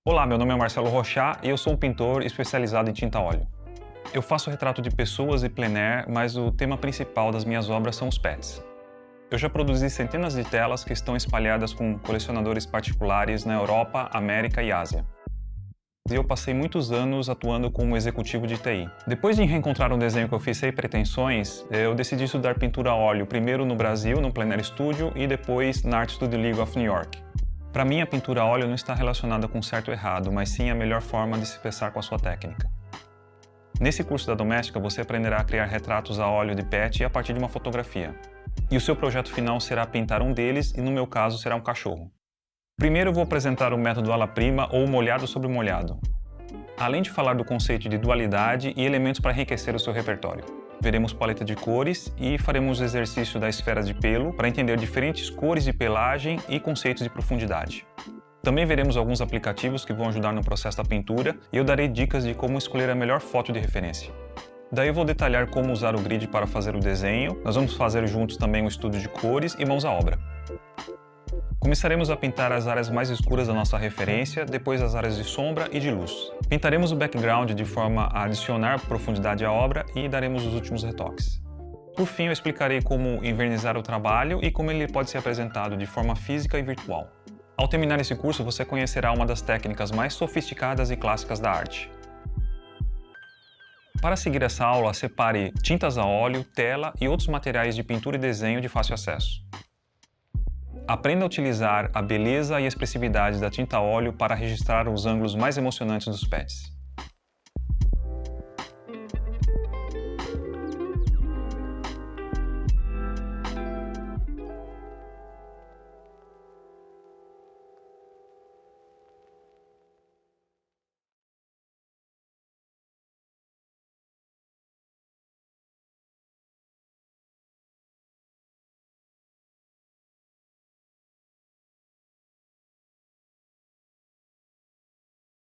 Olá, meu nome é Marcelo Rochat e eu sou um pintor especializado em tinta a óleo. Eu faço retrato de pessoas e plein air, mas o tema principal das minhas obras são os pets. Eu já produzi centenas de telas que estão espalhadas com colecionadores particulares na Europa, América e Ásia. E eu passei muitos anos atuando como executivo de TI. Depois de reencontrar um desenho que eu fiz sem pretensões, eu decidi estudar pintura a óleo primeiro no Brasil, no Plein Air Studio, e depois na Art Studio League of New York. Para mim, a pintura a óleo não está relacionada com certo ou errado, mas sim a melhor forma de se expressar com a sua técnica. Nesse curso da Doméstica, você aprenderá a criar retratos a óleo de pet a partir de uma fotografia. E o seu projeto final será pintar um deles, e no meu caso será um cachorro. Primeiro eu vou apresentar o método alla prima ou molhado sobre molhado, além de falar do conceito de dualidade e elementos para enriquecer o seu repertório. Veremos paleta de cores e faremos o exercício da esfera de pelo para entender diferentes cores de pelagem e conceitos de profundidade. Também veremos alguns aplicativos que vão ajudar no processo da pintura e eu darei dicas de como escolher a melhor foto de referência. Daí eu vou detalhar como usar o grid para fazer o desenho, nós vamos fazer juntos também um estudo de cores e mãos à obra. Começaremos a pintar as áreas mais escuras da nossa referência, depois as áreas de sombra e de luz. Pintaremos o background de forma a adicionar profundidade à obra e daremos os últimos retoques. Por fim, eu explicarei como envernizar o trabalho e como ele pode ser apresentado de forma física e virtual. Ao terminar esse curso, você conhecerá uma das técnicas mais sofisticadas e clássicas da arte. Para seguir essa aula, separe tintas a óleo, tela e outros materiais de pintura e desenho de fácil acesso. Aprenda a utilizar a beleza e a expressividade da tinta a óleo para registrar os ângulos mais emocionantes dos pets.